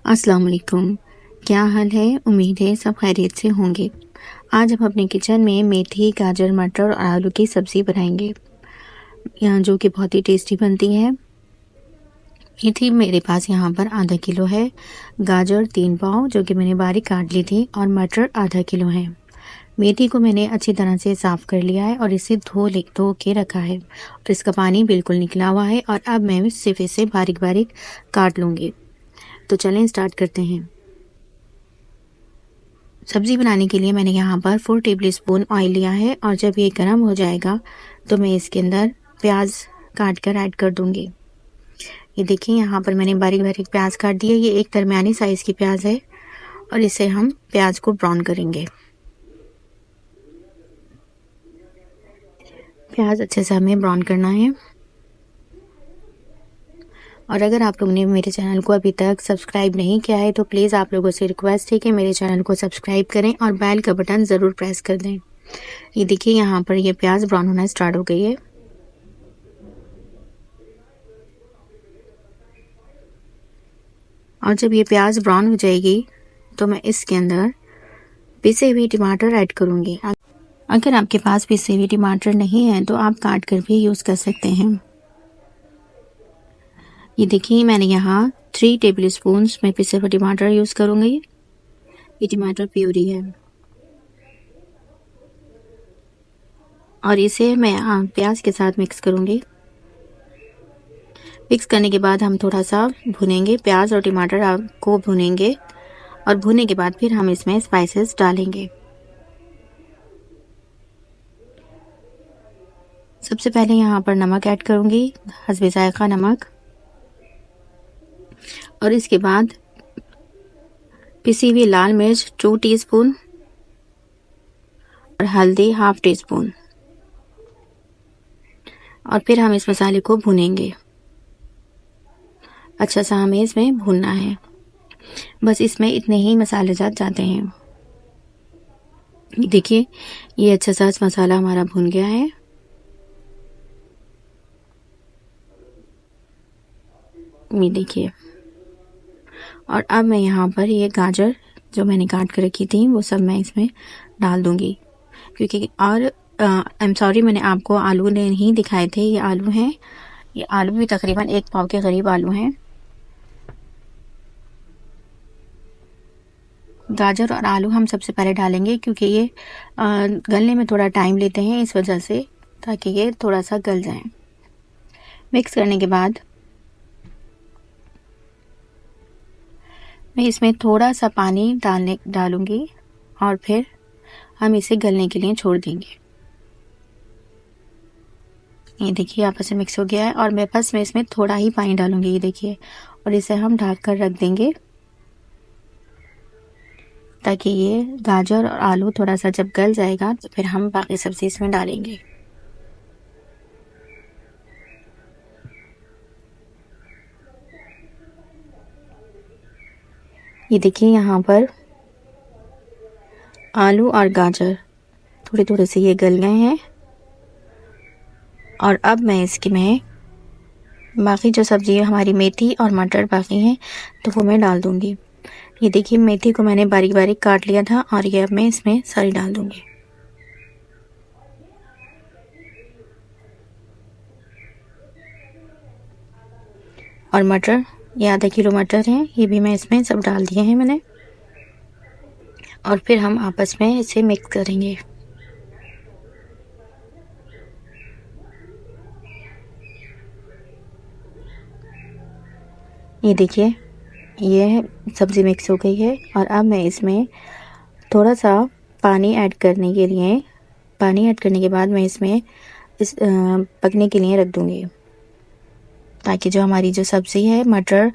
अस्सलाम वालेकुम। क्या हाल है? उम्मीद है सब खैरियत से होंगे। आज हम अपने किचन में मेथी, गाजर, मटर और आलू की सब्ज़ी बनाएंगे, जो कि बहुत ही टेस्टी बनती है। मेथी मेरे पास यहाँ पर आधा किलो है, गाजर 3 पाव जो कि मैंने बारीक काट ली थी और मटर आधा किलो है। मेथी को मैंने अच्छी तरह से साफ़ कर लिया है और इसे धो के रखा है और इसका पानी बिल्कुल निकला हुआ है और अब मैं सिर्फ इसे बारीक बारीक काट लूँगी। तो चलें स्टार्ट करते हैं। सब्ज़ी बनाने के लिए मैंने यहाँ पर 4 टेबलस्पून ऑयल लिया है और जब ये गर्म हो जाएगा तो मैं इसके अंदर प्याज काट कर ऐड कर दूँगी। ये देखिए यहाँ पर मैंने बारीक बारीक प्याज काट दिए। ये एक दरमियानी साइज़ की प्याज है और इसे हम प्याज को ब्राउन करेंगे। प्याज अच्छे से हमें ब्राउन करना है। और अगर आप लोगों ने मेरे चैनल को अभी तक सब्सक्राइब नहीं किया है तो प्लीज़ आप लोगों से रिक्वेस्ट है कि मेरे चैनल को सब्सक्राइब करें और बेल का बटन ज़रूर प्रेस कर दें। ये देखिए यहाँ पर ये प्याज ब्राउन होना स्टार्ट हो गई है। और जब ये प्याज ब्राउन हो जाएगी तो मैं इसके अंदर पिसे हुए टमाटर ऐड करूँगी। अगर आपके पास पिसे हुए टमाटर नहीं है तो आप काट कर भी यूज़ कर सकते हैं। ये देखिए मैंने यहाँ 3 टेबलस्पून में पिसे हुए टमाटर यूज़ करूँगी। ये टमाटर प्यूरी है और इसे मैं प्याज के साथ मिक्स करूँगी। मिक्स करने के बाद हम थोड़ा सा भुनेंगे, प्याज और टमाटर को भुनेंगे और भुनने के बाद फिर हम इसमें स्पाइसेस डालेंगे। सबसे पहले यहाँ पर नमक ऐड करूँगी, हस्बे ज़ायक़ा नमक, और इसके बाद पिसी हुई लाल मिर्च 2 टीस्पून और हल्दी हाफ टी स्पून। और फिर हम इस मसाले को भुनेंगे। अच्छा सा हमें इसमें भूनना है। बस इसमें इतने ही मसाले जाते हैं। देखिए ये अच्छा सा मसाला हमारा भुन गया है। ये देखिए, और अब मैं यहाँ पर ये गाजर जो मैंने काट कर रखी थी वो सब मैं इसमें डाल दूँगी, क्योंकि और आई एम सॉरी मैंने आपको आलू नहीं दिखाए थे। ये आलू हैं, ये आलू भी तकरीबन 1 पाव के करीब आलू हैं। गाजर और आलू हम सबसे पहले डालेंगे क्योंकि ये गलने में थोड़ा टाइम लेते हैं, इस वजह से, ताकि ये थोड़ा सा गल जाएं। मिक्स करने के बाद मैं इसमें थोड़ा सा पानी डालूंगी और फिर हम इसे गलने के लिए छोड़ देंगे। ये देखिए आपस में मिक्स हो गया है और मैं इसमें थोड़ा ही पानी डालूंगी। ये देखिए, और इसे हम ढक कर रख देंगे ताकि ये गाजर और आलू थोड़ा सा जब गल जाएगा तो फिर हम बाकी सब्जी इसमें डालेंगे। ये देखिए यहाँ पर आलू और गाजर थोड़े थोड़े से ये गल गए हैं और अब मैं इसमें बाकी जो सब्जी हमारी मेथी और मटर बाकी हैं तो वो मैं डाल दूँगी। ये देखिए मेथी को मैंने बारीक बारीक काट लिया था और ये अब मैं इसमें सारी डाल दूँगी। और मटर, ये आधा किलो मटर हैं, ये भी मैं इसमें सब डाल दिए हैं मैंने, और फिर हम आपस में इसे मिक्स करेंगे। ये देखिए ये सब्ज़ी मिक्स हो गई है और अब मैं इसमें थोड़ा सा पानी ऐड करने के बाद मैं इसमें पकने के लिए रख दूँगी, ताकि जो हमारी जो सब्ज़ी है, मटर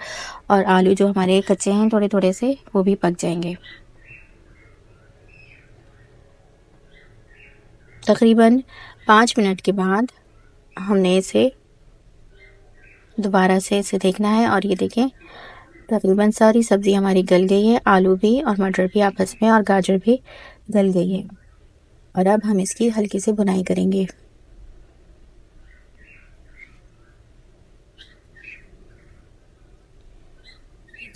और आलू जो हमारे कच्चे हैं थोड़े थोड़े से, वो भी पक जाएंगे। तकरीबन 5 मिनट के बाद हमने इसे दोबारा से इसे देखना है और ये देखें तकरीबन सारी सब्ज़ी हमारी गल गई है, आलू भी और मटर भी आपस में और गाजर भी गल गई है। और अब हम इसकी हल्की सी भुनाई करेंगे।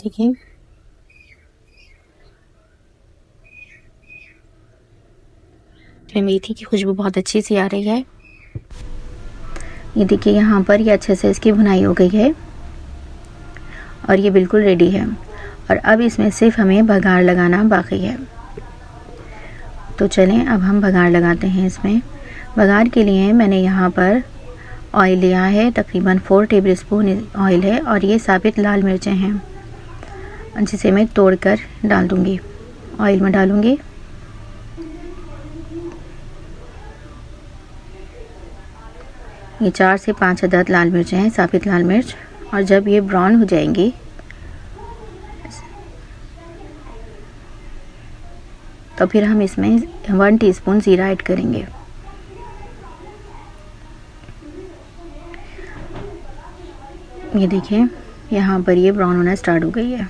ठीक है, इसमें मेथी की खुशबू बहुत अच्छी सी आ रही है। ये देखिए यहाँ पर ये अच्छे से इसकी भुनाई हो गई है और ये बिल्कुल रेडी है। और अब इसमें सिर्फ हमें बघार लगाना बाकी है। तो चलें अब हम बघार लगाते हैं इसमें। बघार के लिए मैंने यहाँ पर ऑयल लिया है, तकरीबन 4 टेबलस्पून ऑयल है और ये साबित लाल मिर्चें हैं जिसे मैं तोड़कर डाल दूँगी, ऑयल में डालूँगी। ये 4 से 5 अदद लाल मिर्चें हैं, साबित लाल मिर्च। और जब ये ब्राउन हो जाएंगी तो फिर हम इसमें 1 टीस्पून ज़ीरा ऐड करेंगे। ये देखिए यहाँ पर ये ब्राउन होना स्टार्ट हो गई है।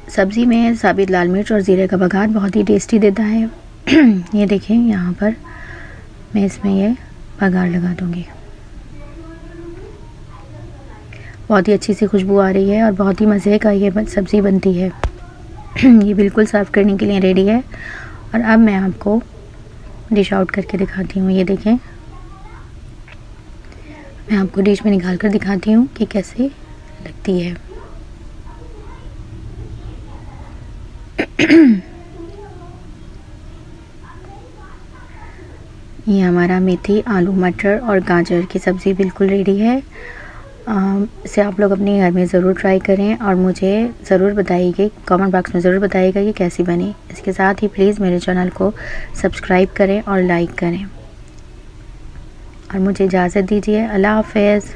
सब्ज़ी में साबित लाल मिर्च और ज़ीरे का बघार बहुत ही टेस्टी देता है। ये देखिए यहाँ पर मैं इसमें ये बघार लगा दूँगी। बहुत ही अच्छी सी खुशबू आ रही है और बहुत ही मज़े का ये सब्ज़ी बनती है। ये बिल्कुल सर्व करने के लिए रेडी है। और अब मैं आपको डिश आउट करके दिखाती हूँ। ये देखें, मैं आपको डिश में निकाल कर दिखाती हूँ कि कैसे लगती है। ये हमारा मेथी, आलू, मटर और गाजर की सब्ज़ी बिल्कुल रेडी है। इसे आप लोग अपने घर में ज़रूर ट्राई करें और मुझे ज़रूर बताइए, कमेंट बॉक्स में ज़रूर बताइएगा कि कैसी बनी। इसके साथ ही प्लीज़ मेरे चैनल को सब्सक्राइब करें और लाइक करें और मुझे इजाज़त दीजिए। अल्लाह हाफ़िज़।